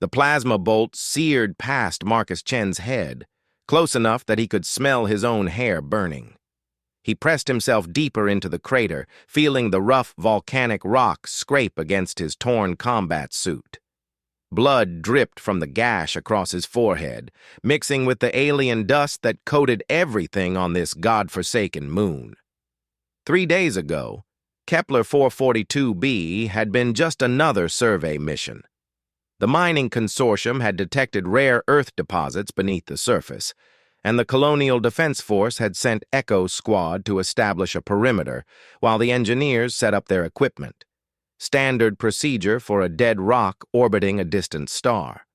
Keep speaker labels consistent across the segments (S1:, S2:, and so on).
S1: The plasma bolt seared past Marcus Chen's head, close enough that he could smell his own hair burning. He pressed himself deeper into the crater, feeling the rough volcanic rock scrape against his torn combat suit. Blood dripped from the gash across his forehead, mixing with the alien dust that coated everything on this god-forsaken moon. 3 days ago, Kepler 442b had been just another survey mission. The mining consortium had detected rare Earth deposits beneath the surface, and the Colonial Defense Force had sent Echo Squad to establish a perimeter while the engineers set up their equipment. Standard procedure for a dead rock orbiting a distant star.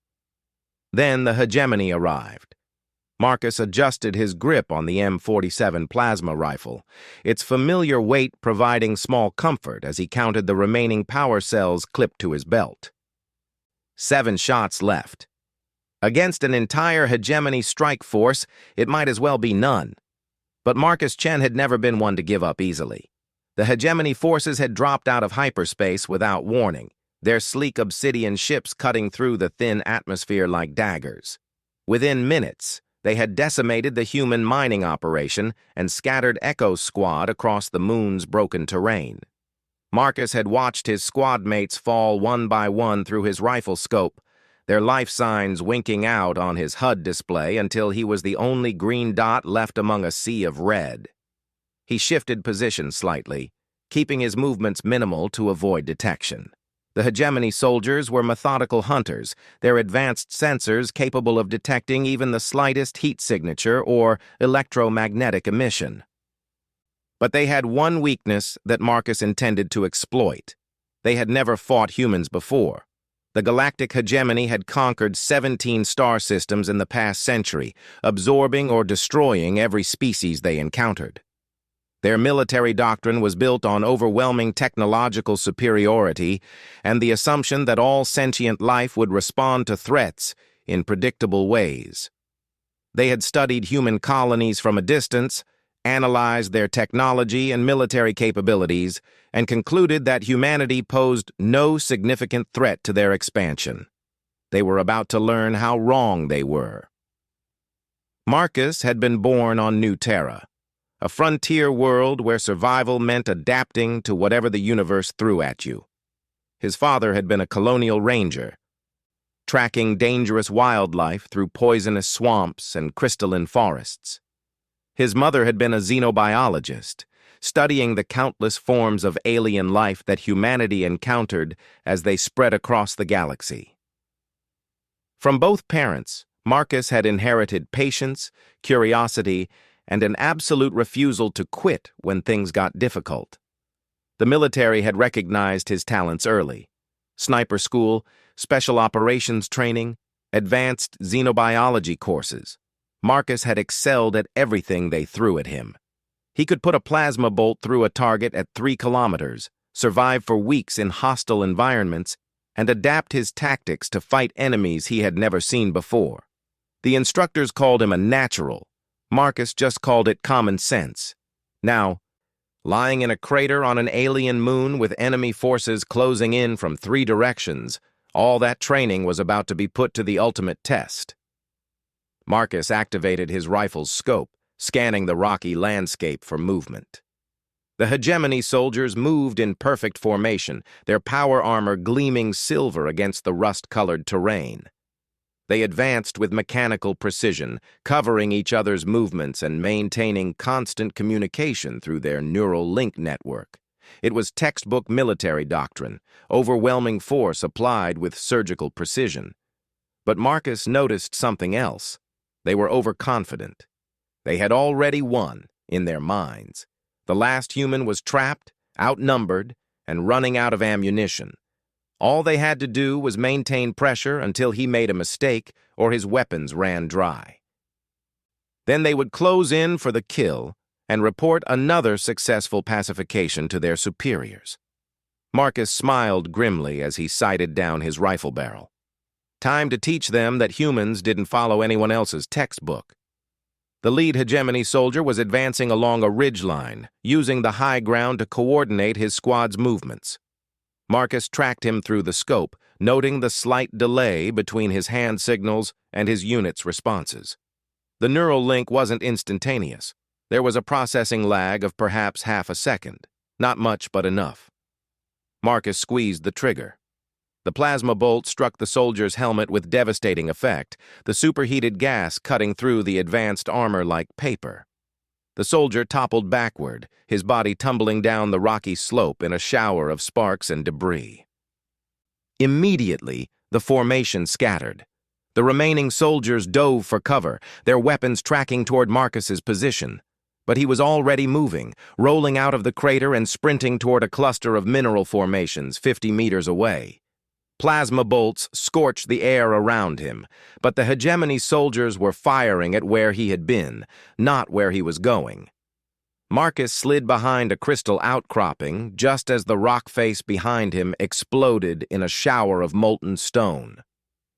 S1: Then the hegemony arrived. Marcus adjusted his grip on the M47 plasma rifle, its familiar weight providing small comfort as he counted the remaining power cells clipped to his belt. 7 shots left. Against an entire hegemony strike force, it might as well be none. But Marcus Chen had never been one to give up easily. The hegemony forces had dropped out of hyperspace without warning, their sleek obsidian ships cutting through the thin atmosphere like daggers. Within minutes, they had decimated the human mining operation and scattered Echo Squad across the moon's broken terrain. Marcus had watched his squad mates fall one by one through his rifle scope, their life signs winking out on his HUD display until he was the only green dot left among a sea of red. He shifted position slightly, keeping his movements minimal to avoid detection. The hegemony soldiers were methodical hunters, their advanced sensors capable of detecting even the slightest heat signature or electromagnetic emission. But they had one weakness that Marcus intended to exploit. They had never fought humans before. The Galactic Hegemony had conquered 17 star systems in the past century, absorbing or destroying every species they encountered. Their military doctrine was built on overwhelming technological superiority and the assumption that all sentient life would respond to threats in predictable ways. They had studied human colonies from a distance, analyzed their technology and military capabilities, and concluded that humanity posed no significant threat to their expansion. They were about to learn how wrong they were. Marcus had been born on New Terra, a frontier world where survival meant adapting to whatever the universe threw at you. His father had been a colonial ranger, tracking dangerous wildlife through poisonous swamps and crystalline forests. His mother had been a xenobiologist, studying the countless forms of alien life that humanity encountered as they spread across the galaxy. From both parents, Marcus had inherited patience, curiosity, and an absolute refusal to quit when things got difficult. The military had recognized his talents early. Sniper school, special operations training, advanced xenobiology courses. Marcus had excelled at everything they threw at him. He could put a plasma bolt through a target at 3 kilometers, survive for weeks in hostile environments, and adapt his tactics to fight enemies he had never seen before. The instructors called him a natural. Marcus just called it common sense. Now, lying in a crater on an alien moon with enemy forces closing in from 3 directions, all that training was about to be put to the ultimate test. Marcus activated his rifle's scope, scanning the rocky landscape for movement. The hegemony soldiers moved in perfect formation, their power armor gleaming silver against the rust-colored terrain. They advanced with mechanical precision, covering each other's movements and maintaining constant communication through their neural link network. It was textbook military doctrine, overwhelming force applied with surgical precision. But Marcus noticed something else. They were overconfident. They had already won, in their minds. The last human was trapped, outnumbered, and running out of ammunition. All they had to do was maintain pressure until he made a mistake or his weapons ran dry. Then they would close in for the kill and report another successful pacification to their superiors. Marcus smiled grimly as he sighted down his rifle barrel. Time to teach them that humans didn't follow anyone else's textbook. The lead hegemony soldier was advancing along a ridgeline, using the high ground to coordinate his squad's movements. Marcus tracked him through the scope, noting the slight delay between his hand signals and his unit's responses. The neural link wasn't instantaneous. There was a processing lag of perhaps half a second. Not much, but enough. Marcus squeezed the trigger. The plasma bolt struck the soldier's helmet with devastating effect, the superheated gas cutting through the advanced armor like paper. The soldier toppled backward, his body tumbling down the rocky slope in a shower of sparks and debris. Immediately, the formation scattered. The remaining soldiers dove for cover, their weapons tracking toward Marcus's position. But he was already moving, rolling out of the crater and sprinting toward a cluster of mineral formations 50 meters away. Plasma bolts scorched the air around him, but the hegemony soldiers were firing at where he had been, not where he was going. Marcus slid behind a crystal outcropping just as the rock face behind him exploded in a shower of molten stone.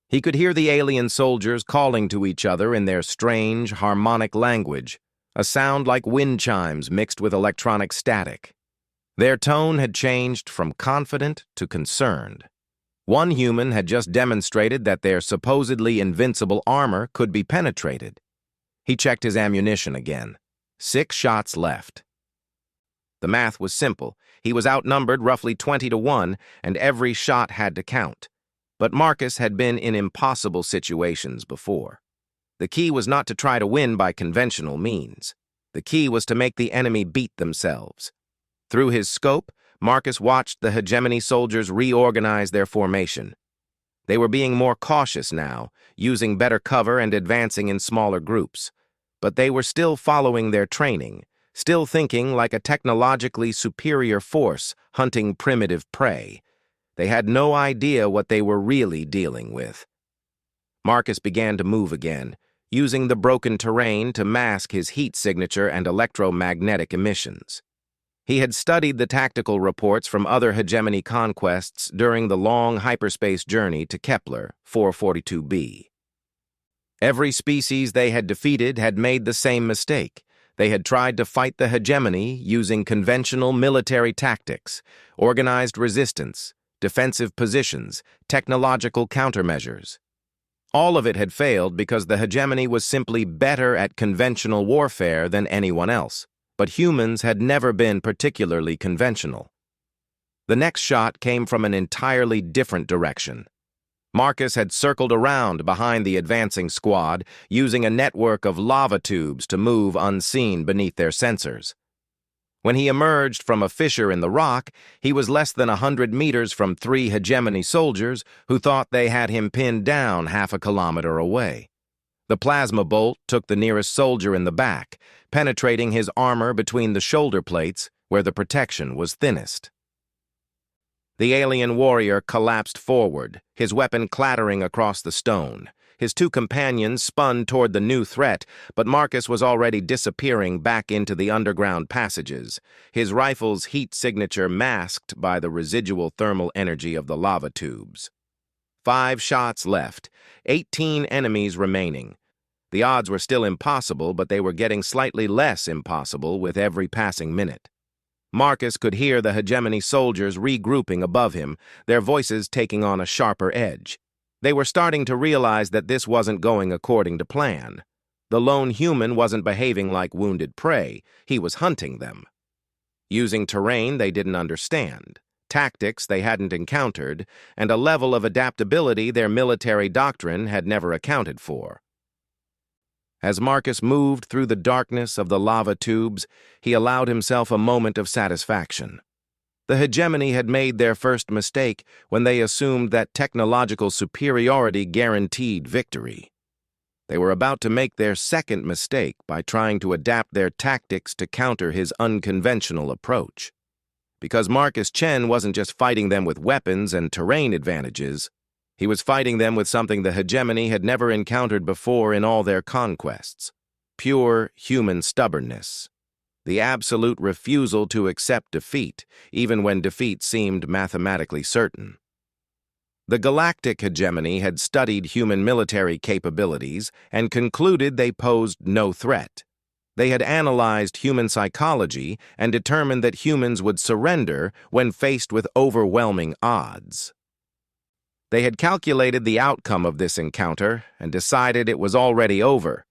S1: He could hear the alien soldiers calling to each other in their strange, harmonic language, a sound like wind chimes mixed with electronic static. Their tone had changed from confident to concerned. One human had just demonstrated that their supposedly invincible armor could be penetrated. He checked his ammunition again. 6 shots left. The math was simple. He was outnumbered roughly 20-1, and every shot had to count. But Marcus had been in impossible situations before. The key was not to try to win by conventional means. The key was to make the enemy beat themselves. Through his scope, Marcus watched the hegemony soldiers reorganize their formation. They were being more cautious now, using better cover and advancing in smaller groups. But they were still following their training, still thinking like a technologically superior force hunting primitive prey. They had no idea what they were really dealing with. Marcus began to move again, using the broken terrain to mask his heat signature and electromagnetic emissions. He had studied the tactical reports from other hegemony conquests during the long hyperspace journey to Kepler 442b. Every species they had defeated had made the same mistake. They had tried to fight the hegemony using conventional military tactics, organized resistance, defensive positions, technological countermeasures. All of it had failed because the hegemony was simply better at conventional warfare than anyone else. But humans had never been particularly conventional. The next shot came from an entirely different direction. Marcus had circled around behind the advancing squad, using a network of lava tubes to move unseen beneath their sensors. When he emerged from a fissure in the rock, he was less than 100 meters from 3 hegemony soldiers who thought they had him pinned down half a kilometer away. The plasma bolt took the nearest soldier in the back, penetrating his armor between the shoulder plates where the protection was thinnest. The alien warrior collapsed forward, his weapon clattering across the stone. His 2 companions spun toward the new threat, but Marcus was already disappearing back into the underground passages, his rifle's heat signature masked by the residual thermal energy of the lava tubes. 5 shots left, 18 enemies remaining. The odds were still impossible, but they were getting slightly less impossible with every passing minute. Marcus could hear the hegemony soldiers regrouping above him, their voices taking on a sharper edge. They were starting to realize that this wasn't going according to plan. The lone human wasn't behaving like wounded prey, he was hunting them. Using terrain they didn't understand, tactics they hadn't encountered, and a level of adaptability their military doctrine had never accounted for. As Marcus moved through the darkness of the lava tubes, he allowed himself a moment of satisfaction. The hegemony had made their first mistake when they assumed that technological superiority guaranteed victory. They were about to make their second mistake by trying to adapt their tactics to counter his unconventional approach. Because Marcus Chen wasn't just fighting them with weapons and terrain advantages, he was fighting them with something the hegemony had never encountered before in all their conquests: pure human stubbornness. The absolute refusal to accept defeat, even when defeat seemed mathematically certain. The Galactic hegemony had studied human military capabilities and concluded they posed no threat. They had analyzed human psychology and determined that humans would surrender when faced with overwhelming odds. They had calculated the outcome of this encounter and decided it was already over,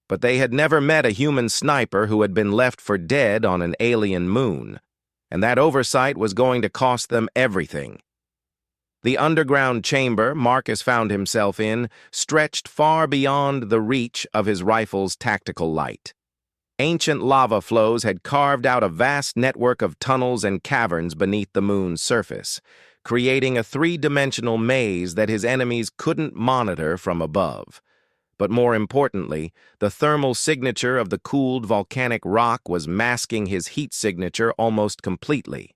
S1: but they had never met a human sniper who had been left for dead on an alien moon, and that oversight was going to cost them everything. The underground chamber Marcus found himself in stretched far beyond the reach of his rifle's tactical light. Ancient lava flows had carved out a vast network of tunnels and caverns beneath the moon's surface, creating a three-dimensional maze that his enemies couldn't monitor from above. But more importantly, the thermal signature of the cooled volcanic rock was masking his heat signature almost completely.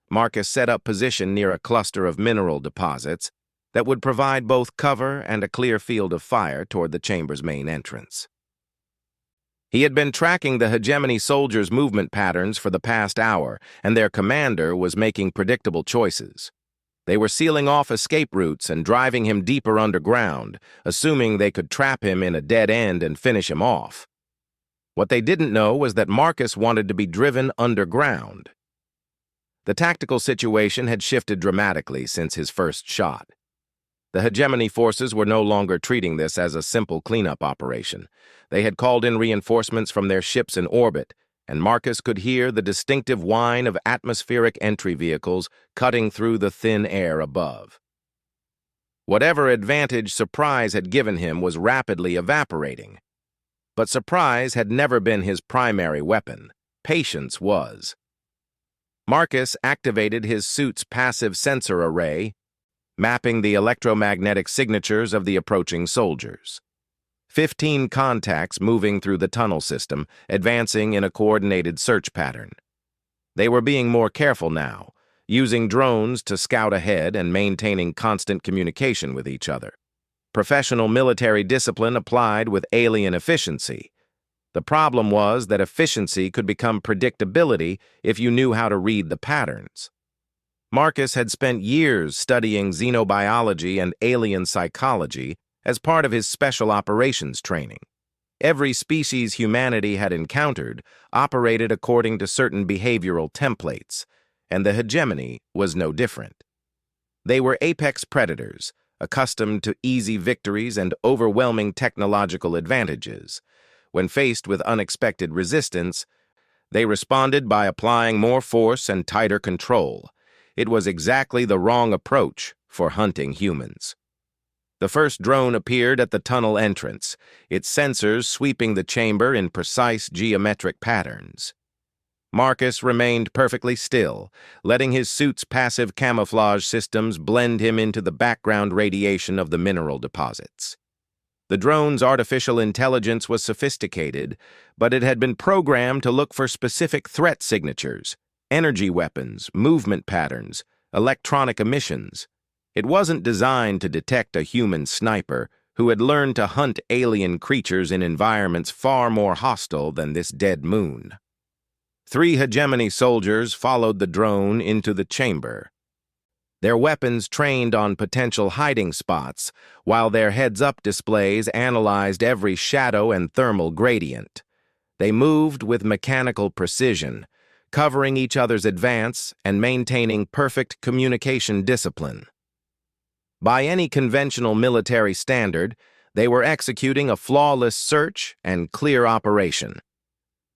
S1: Marcus set up position near a cluster of mineral deposits that would provide both cover and a clear field of fire toward the chamber's main entrance. He had been tracking the hegemony soldiers' movement patterns for the past hour, and their commander was making predictable choices. They were sealing off escape routes and driving him deeper underground, assuming they could trap him in a dead end and finish him off. What they didn't know was that Marcus wanted to be driven underground. The tactical situation had shifted dramatically since his first shot. The hegemony forces were no longer treating this as a simple cleanup operation. They had called in reinforcements from their ships in orbit, and Marcus could hear the distinctive whine of atmospheric entry vehicles cutting through the thin air above. Whatever advantage surprise had given him was rapidly evaporating. But surprise had never been his primary weapon. Patience was. Marcus activated his suit's passive sensor array, mapping the electromagnetic signatures of the approaching soldiers. 15 contacts moving through the tunnel system, advancing in a coordinated search pattern. They were being more careful now, using drones to scout ahead and maintaining constant communication with each other. Professional military discipline applied with alien efficiency. The problem was that efficiency could become predictability if you knew how to read the patterns. Marcus had spent years studying xenobiology and alien psychology as part of his special operations training. Every species humanity had encountered operated according to certain behavioral templates, and the hegemony was no different. They were apex predators, accustomed to easy victories and overwhelming technological advantages. When faced with unexpected resistance, they responded by applying more force and tighter control. It was exactly the wrong approach for hunting humans. The first drone appeared at the tunnel entrance, its sensors sweeping the chamber in precise geometric patterns. Marcus remained perfectly still, letting his suit's passive camouflage systems blend him into the background radiation of the mineral deposits. The drone's artificial intelligence was sophisticated, but it had been programmed to look for specific threat signatures, energy weapons, movement patterns, electronic emissions. It wasn't designed to detect a human sniper who had learned to hunt alien creatures in environments far more hostile than this dead moon. 3 hegemony soldiers followed the drone into the chamber. Their weapons trained on potential hiding spots, while their heads-up displays analyzed every shadow and thermal gradient. They moved with mechanical precision, covering each other's advance and maintaining perfect communication discipline. By any conventional military standard, they were executing a flawless search and clear operation.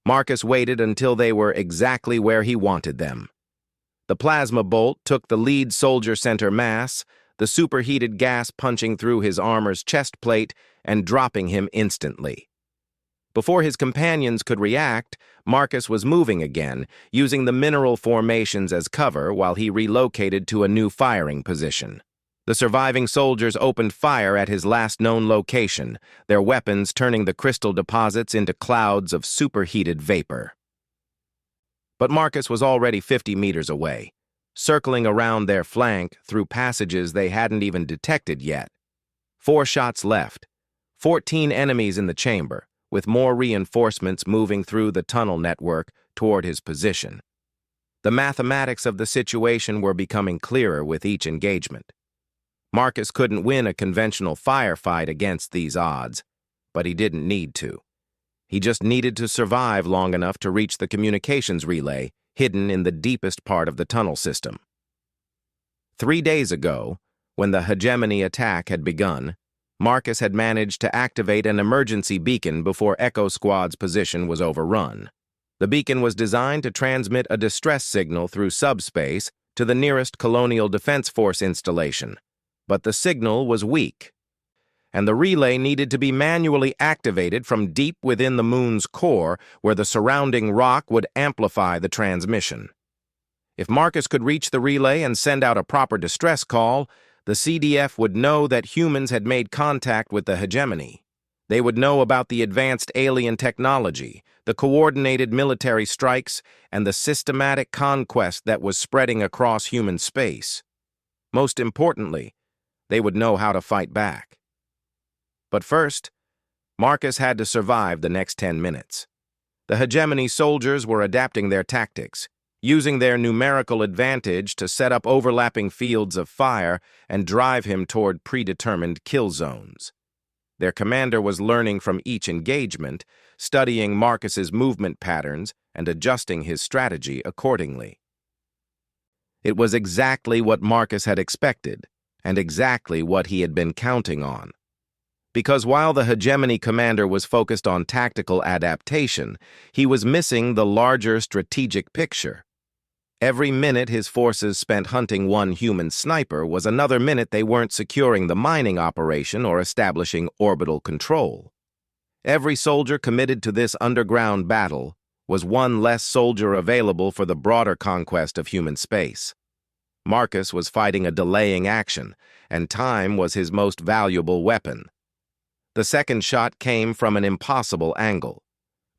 S1: Marcus waited until they were exactly where he wanted them. The plasma bolt took the lead soldier center mass, the superheated gas punching through his armor's chest plate and dropping him instantly. Before his companions could react, Marcus was moving again, using the mineral formations as cover while he relocated to a new firing position. The surviving soldiers opened fire at his last known location, their weapons turning the crystal deposits into clouds of superheated vapor. But Marcus was already 50 meters away, circling around their flank through passages they hadn't even detected yet. 4 shots left, 14 enemies in the chamber, with more reinforcements moving through the tunnel network toward his position. The mathematics of the situation were becoming clearer with each engagement. Marcus couldn't win a conventional firefight against these odds, but he didn't need to. He just needed to survive long enough to reach the communications relay, hidden in the deepest part of the tunnel system. 3 days ago, when the hegemony attack had begun, Marcus had managed to activate an emergency beacon before Echo Squad's position was overrun. The beacon was designed to transmit a distress signal through subspace to the nearest Colonial Defense Force installation, but the signal was weak, and the relay needed to be manually activated from deep within the moon's core, where the surrounding rock would amplify the transmission. If Marcus could reach the relay and send out a proper distress call, the CDF would know that humans had made contact with the hegemony. They would know about the advanced alien technology, the coordinated military strikes, and the systematic conquest that was spreading across human space. Most importantly, they would know how to fight back. But first, Marcus had to survive the next 10 minutes. The hegemony soldiers were adapting their tactics, using their numerical advantage to set up overlapping fields of fire and drive him toward predetermined kill zones. Their commander was learning from each engagement, studying Marcus's movement patterns and adjusting his strategy accordingly. It was exactly what Marcus had expected, and exactly what he had been counting on. Because while the hegemony commander was focused on tactical adaptation, he was missing the larger strategic picture. Every minute his forces spent hunting one human sniper was another minute they weren't securing the mining operation or establishing orbital control. Every soldier committed to this underground battle was one less soldier available for the broader conquest of human space. Marcus was fighting a delaying action, and time was his most valuable weapon. The second shot came from an impossible angle.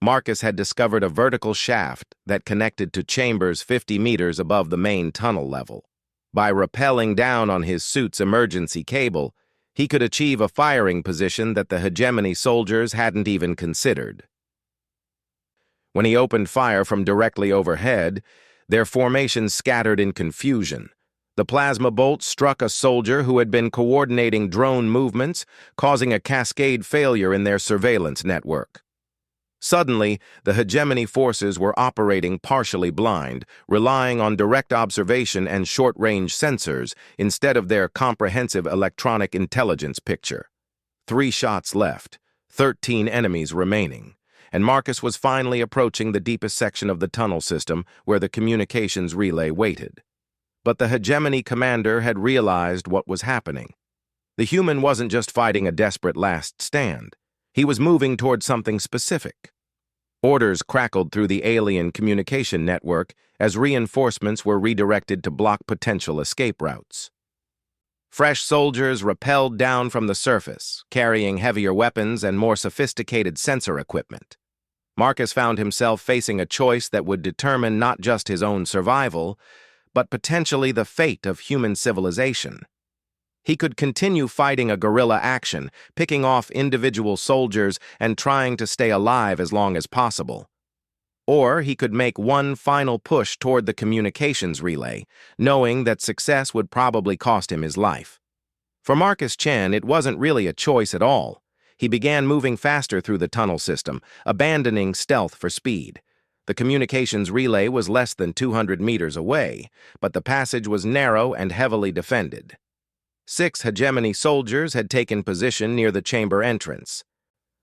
S1: Marcus had discovered a vertical shaft that connected to chambers 50 meters above the main tunnel level. By rappelling down on his suit's emergency cable, he could achieve a firing position that the hegemony soldiers hadn't even considered. When he opened fire from directly overhead, their formation scattered in confusion. The plasma bolt struck a soldier who had been coordinating drone movements, causing a cascade failure in their surveillance network. Suddenly, the hegemony forces were operating partially blind, relying on direct observation and short-range sensors instead of their comprehensive electronic intelligence picture. 3 shots left, 13 enemies remaining, and Marcus was finally approaching the deepest section of the tunnel system where the communications relay waited. But the hegemony commander had realized what was happening. The human wasn't just fighting a desperate last stand. He was moving toward something specific. Orders crackled through the alien communication network as reinforcements were redirected to block potential escape routes. Fresh soldiers rappelled down from the surface, carrying heavier weapons and more sophisticated sensor equipment. Marcus found himself facing a choice that would determine not just his own survival, but potentially the fate of human civilization. He could continue fighting a guerrilla action, picking off individual soldiers and trying to stay alive as long as possible. Or he could make one final push toward the communications relay, knowing that success would probably cost him his life. For Marcus Chen, it wasn't really a choice at all. He began moving faster through the tunnel system, abandoning stealth for speed. The communications relay was less than 200 meters away, but the passage was narrow and heavily defended. 6 hegemony soldiers had taken position near the chamber entrance,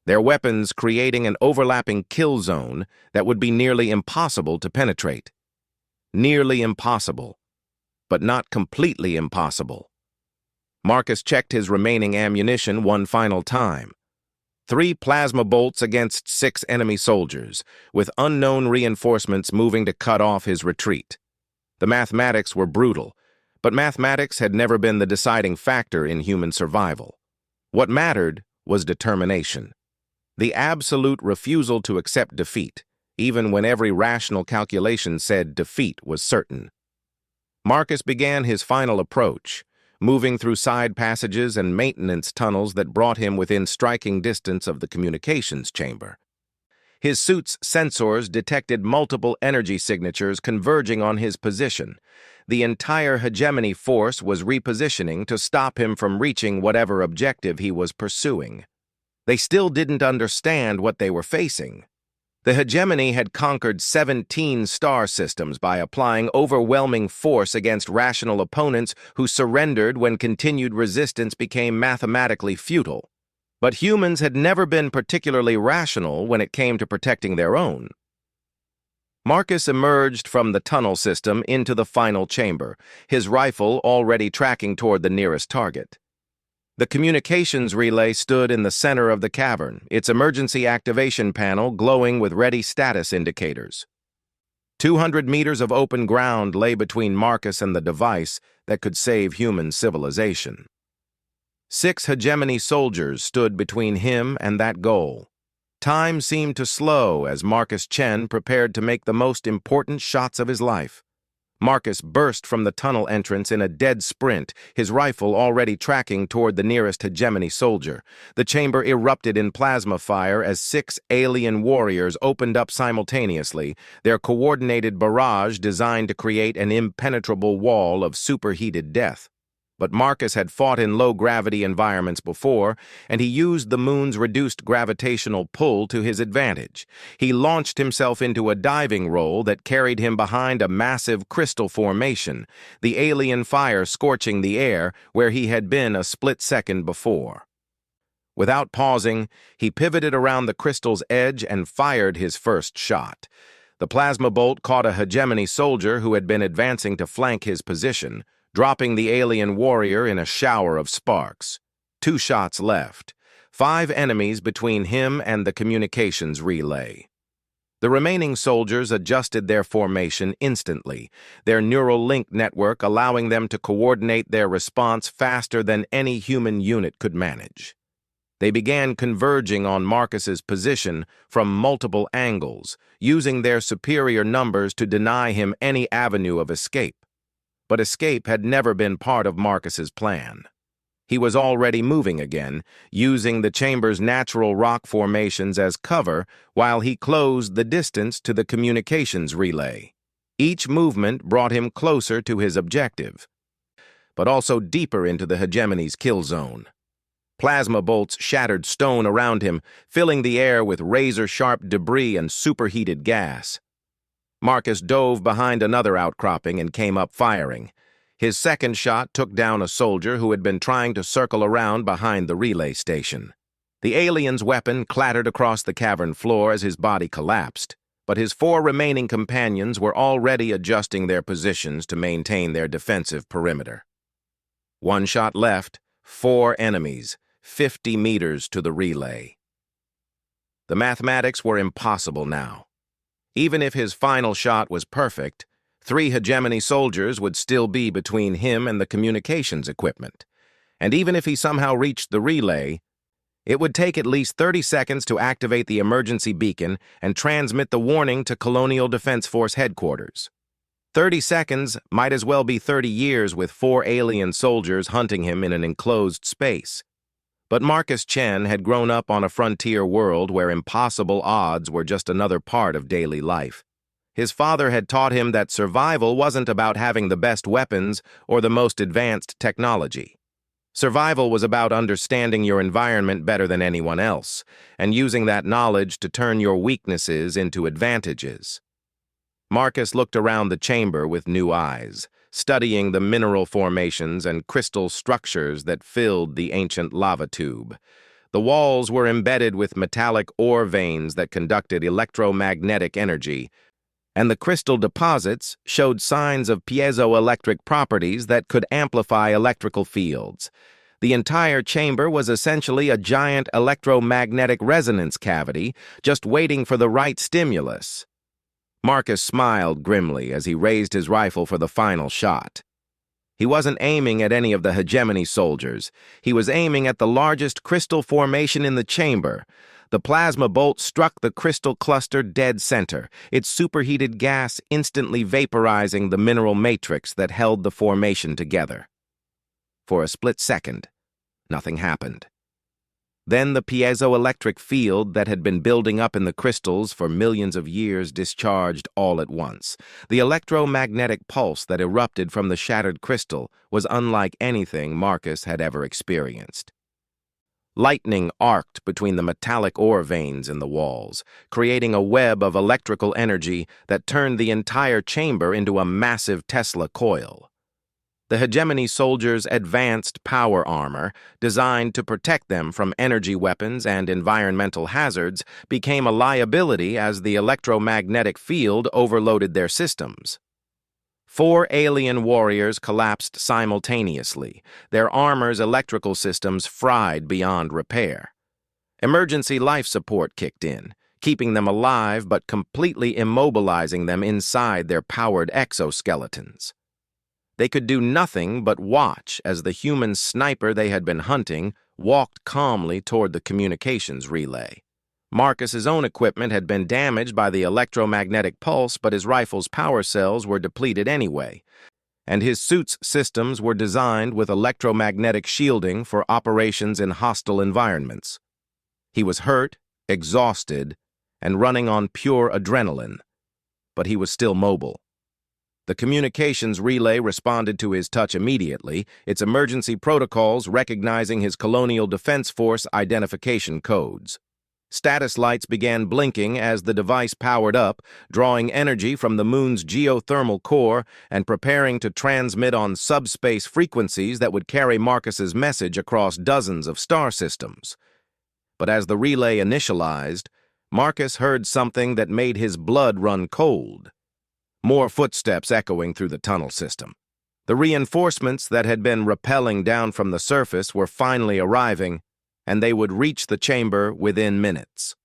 S1: their weapons creating an overlapping kill zone that would be nearly impossible to penetrate. Nearly impossible, but not completely impossible. Marcus checked his remaining ammunition one final time. 3 plasma bolts against 6 enemy soldiers, with unknown reinforcements moving to cut off his retreat. The mathematics were brutal, but mathematics had never been the deciding factor in human survival. What mattered was determination. The absolute refusal to accept defeat, even when every rational calculation said defeat was certain. Marcus began his final approach, moving through side passages and maintenance tunnels that brought him within striking distance of the communications chamber. His suit's sensors detected multiple energy signatures converging on his position. The entire hegemony force was repositioning to stop him from reaching whatever objective he was pursuing. They still didn't understand what they were facing. The hegemony had conquered 17 star systems by applying overwhelming force against rational opponents who surrendered when continued resistance became mathematically futile. But humans had never been particularly rational when it came to protecting their own. Marcus emerged from the tunnel system into the final chamber, his rifle already tracking toward the nearest target. The communications relay stood in the center of the cavern, its emergency activation panel glowing with ready status indicators. 200 meters of open ground lay between Marcus and the device that could save human civilization. 6 hegemony soldiers stood between him and that goal. Time seemed to slow as Marcus Chen prepared to make the most important shots of his life. Marcus burst from the tunnel entrance in a dead sprint, his rifle already tracking toward the nearest hegemony soldier. The chamber erupted in plasma fire as 6 alien warriors opened up simultaneously, their coordinated barrage designed to create an impenetrable wall of superheated death. But Marcus had fought in low-gravity environments before, and he used the moon's reduced gravitational pull to his advantage. He launched himself into a diving roll that carried him behind a massive crystal formation, the alien fire scorching the air where he had been a split second before. Without pausing, he pivoted around the crystal's edge and fired his first shot. The plasma bolt caught a hegemony soldier who had been advancing to flank his position, dropping the alien warrior in a shower of sparks. 2 shots left, 5 enemies between him and the communications relay. The remaining soldiers adjusted their formation instantly, their neural link network allowing them to coordinate their response faster than any human unit could manage. They began converging on Marcus's position from multiple angles, using their superior numbers to deny him any avenue of escape. But escape had never been part of Marcus's plan. He was already moving again, using the chamber's natural rock formations as cover while he closed the distance to the communications relay. Each movement brought him closer to his objective, but also deeper into the hegemony's kill zone. Plasma bolts shattered stone around him, filling the air with razor-sharp debris and superheated gas. Marcus dove behind another outcropping and came up firing. His second shot took down a soldier who had been trying to circle around behind the relay station. The alien's weapon clattered across the cavern floor as his body collapsed, but his 4 remaining companions were already adjusting their positions to maintain their defensive perimeter. 1 shot left, 4 enemies, 50 meters to the relay. The mathematics were impossible now. Even if his final shot was perfect, 3 hegemony soldiers would still be between him and the communications equipment. And even if he somehow reached the relay, it would take at least 30 seconds to activate the emergency beacon and transmit the warning to Colonial Defense Force headquarters. 30 seconds might as well be 30 years with 4 alien soldiers hunting him in an enclosed space. But Marcus Chen had grown up on a frontier world where impossible odds were just another part of daily life. His father had taught him that survival wasn't about having the best weapons or the most advanced technology. Survival was about understanding your environment better than anyone else, and using that knowledge to turn your weaknesses into advantages. Marcus looked around the chamber with new eyes, studying the mineral formations and crystal structures that filled the ancient lava tube. The walls were embedded with metallic ore veins that conducted electromagnetic energy, and the crystal deposits showed signs of piezoelectric properties that could amplify electrical fields. The entire chamber was essentially a giant electromagnetic resonance cavity, just waiting for the right stimulus. Marcus smiled grimly as he raised his rifle for the final shot. He wasn't aiming at any of the hegemony soldiers. He was aiming at the largest crystal formation in the chamber. The plasma bolt struck the crystal cluster dead center, its superheated gas instantly vaporizing the mineral matrix that held the formation together. For a split second, nothing happened. Then the piezoelectric field that had been building up in the crystals for millions of years discharged all at once. The electromagnetic pulse that erupted from the shattered crystal was unlike anything Marcus had ever experienced. Lightning arced between the metallic ore veins in the walls, creating a web of electrical energy that turned the entire chamber into a massive Tesla coil. The hegemony soldiers' advanced power armor, designed to protect them from energy weapons and environmental hazards, became a liability as the electromagnetic field overloaded their systems. 4 alien warriors collapsed simultaneously, their armor's electrical systems fried beyond repair. Emergency life support kicked in, keeping them alive but completely immobilizing them inside their powered exoskeletons. They could do nothing but watch as the human sniper they had been hunting walked calmly toward the communications relay. Marcus's own equipment had been damaged by the electromagnetic pulse, but his rifle's power cells were depleted anyway, and his suit's systems were designed with electromagnetic shielding for operations in hostile environments. He was hurt, exhausted, and running on pure adrenaline, but he was still mobile. The communications relay responded to his touch immediately, its emergency protocols recognizing his Colonial Defense Force identification codes. Status lights began blinking as the device powered up, drawing energy from the moon's geothermal core and preparing to transmit on subspace frequencies that would carry Marcus's message across dozens of star systems. But as the relay initialized, Marcus heard something that made his blood run cold. More footsteps echoing through the tunnel system. The reinforcements that had been rappelling down from the surface were finally arriving, and they would reach the chamber within minutes.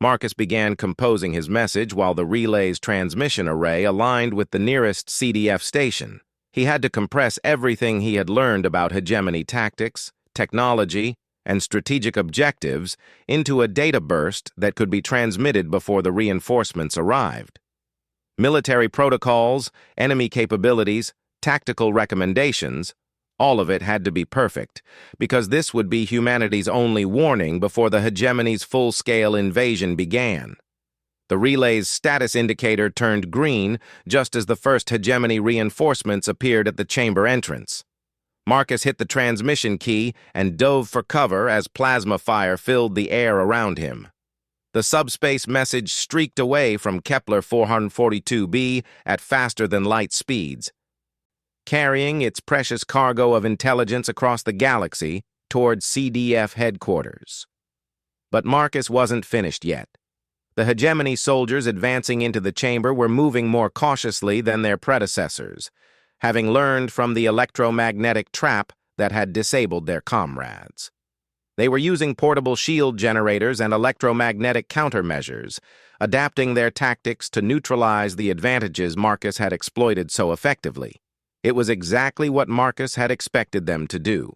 S1: Marcus began composing his message while the relay's transmission array aligned with the nearest CDF station. He had to compress everything he had learned about hegemony tactics, technology, and strategic objectives into a data burst that could be transmitted before the reinforcements arrived. Military protocols, enemy capabilities, tactical recommendations, all of it had to be perfect, because this would be humanity's only warning before the hegemony's full-scale invasion began. The relay's status indicator turned green just as the first hegemony reinforcements appeared at the chamber entrance. Marcus hit the transmission key and dove for cover as plasma fire filled the air around him. The subspace message streaked away from Kepler 442b at faster-than-light speeds, carrying its precious cargo of intelligence across the galaxy toward CDF headquarters. But Marcus wasn't finished yet. The hegemony soldiers advancing into the chamber were moving more cautiously than their predecessors, having learned from the electromagnetic trap that had disabled their comrades. They were using portable shield generators and electromagnetic countermeasures, adapting their tactics to neutralize the advantages Marcus had exploited so effectively. It was exactly what Marcus had expected them to do.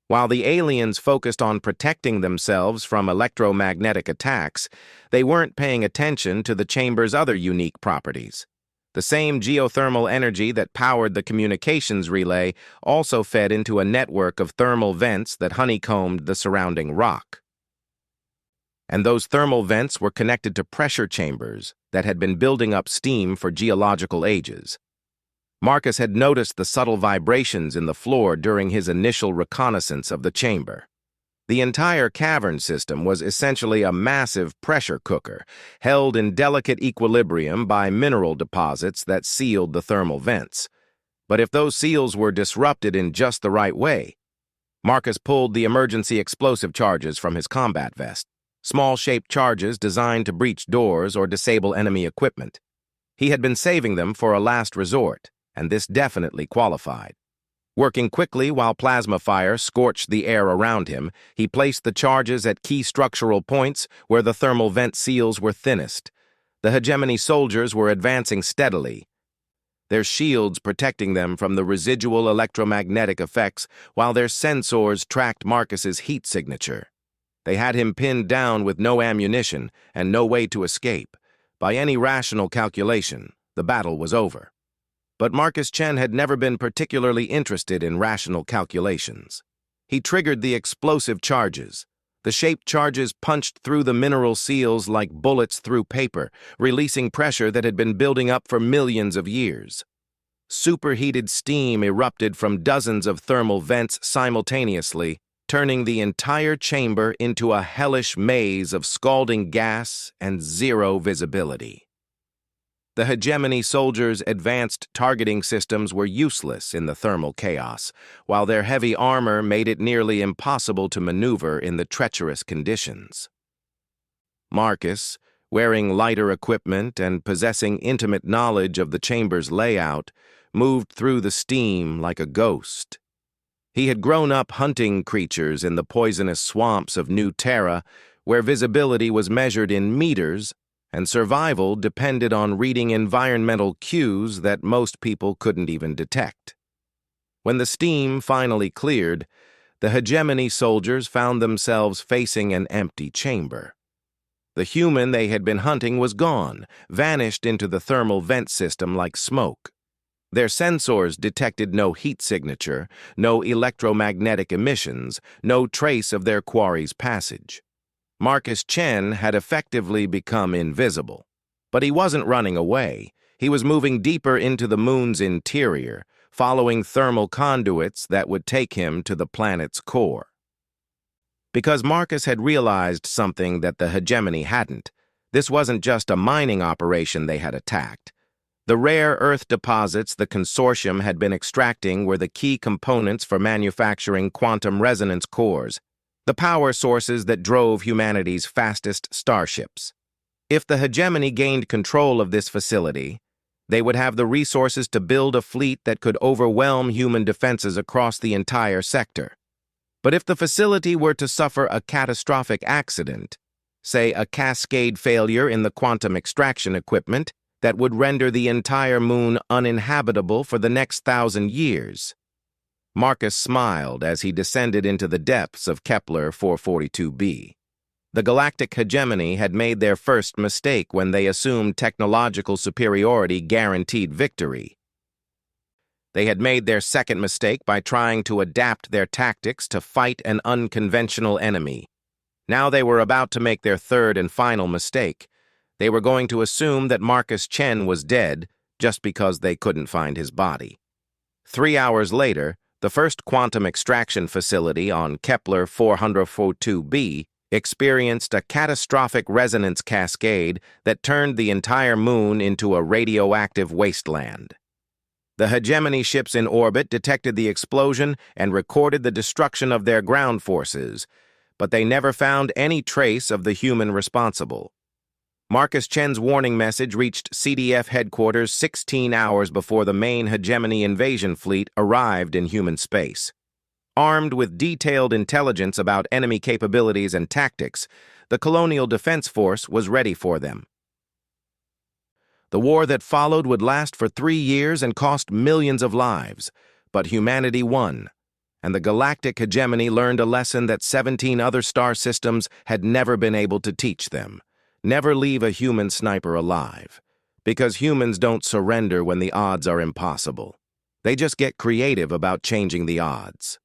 S1: While the aliens focused on protecting themselves from electromagnetic attacks, they weren't paying attention to the chamber's other unique properties. The same geothermal energy that powered the communications relay also fed into a network of thermal vents that honeycombed the surrounding rock. And those thermal vents were connected to pressure chambers that had been building up steam for geological ages. Marcus had noticed the subtle vibrations in the floor during his initial reconnaissance of the chamber. The entire cavern system was essentially a massive pressure cooker, held in delicate equilibrium by mineral deposits that sealed the thermal vents. But if those seals were disrupted in just the right way, Marcus pulled the emergency explosive charges from his combat vest, small-shaped charges designed to breach doors or disable enemy equipment. He had been saving them for a last resort, and this definitely qualified. Working quickly while plasma fire scorched the air around him, he placed the charges at key structural points where the thermal vent seals were thinnest. The hegemony soldiers were advancing steadily, their shields protecting them from the residual electromagnetic effects while their sensors tracked Marcus's heat signature. They had him pinned down with no ammunition and no way to escape. By any rational calculation, the battle was over. But Marcus Chen had never been particularly interested in rational calculations. He triggered the explosive charges. The shaped charges punched through the mineral seals like bullets through paper, releasing pressure that had been building up for millions of years. Superheated steam erupted from dozens of thermal vents simultaneously, turning the entire chamber into a hellish maze of scalding gas and zero visibility. The hegemony soldiers' advanced targeting systems were useless in the thermal chaos, while their heavy armor made it nearly impossible to maneuver in the treacherous conditions. Marcus, wearing lighter equipment and possessing intimate knowledge of the chamber's layout, moved through the steam like a ghost. He had grown up hunting creatures in the poisonous swamps of New Terra, where visibility was measured in meters and survival depended on reading environmental cues that most people couldn't even detect. When the steam finally cleared, the hegemony soldiers found themselves facing an empty chamber. The human they had been hunting was gone, vanished into the thermal vent system like smoke. Their sensors detected no heat signature, no electromagnetic emissions, no trace of their quarry's passage. Marcus Chen had effectively become invisible. But he wasn't running away. He was moving deeper into the moon's interior, following thermal conduits that would take him to the planet's core. Because Marcus had realized something that the hegemony hadn't, this wasn't just a mining operation they had attacked. The rare Earth deposits the consortium had been extracting were the key components for manufacturing quantum resonance cores, the power sources that drove humanity's fastest starships. If the hegemony gained control of this facility, they would have the resources to build a fleet that could overwhelm human defenses across the entire sector. But if the facility were to suffer a catastrophic accident, say a cascade failure in the quantum extraction equipment, that would render the entire moon uninhabitable for the next 1,000 years. Marcus smiled as he descended into the depths of Kepler 442b. The Galactic Hegemony had made their first mistake when they assumed technological superiority guaranteed victory. They had made their second mistake by trying to adapt their tactics to fight an unconventional enemy. Now they were about to make their third and final mistake. They were going to assume that Marcus Chen was dead just because they couldn't find his body. 3 hours later, the first quantum extraction facility on Kepler 442b experienced a catastrophic resonance cascade that turned the entire moon into a radioactive wasteland. The hegemony ships in orbit detected the explosion and recorded the destruction of their ground forces, but they never found any trace of the human responsible. Marcus Chen's warning message reached CDF headquarters 16 hours before the main hegemony invasion fleet arrived in human space. Armed with detailed intelligence about enemy capabilities and tactics, the Colonial Defense Force was ready for them. The war that followed would last for 3 years and cost millions of lives, but humanity won, and the Galactic Hegemony learned a lesson that 17 other star systems had never been able to teach them. Never leave a human sniper alive, because humans don't surrender when the odds are impossible. They just get creative about changing the odds.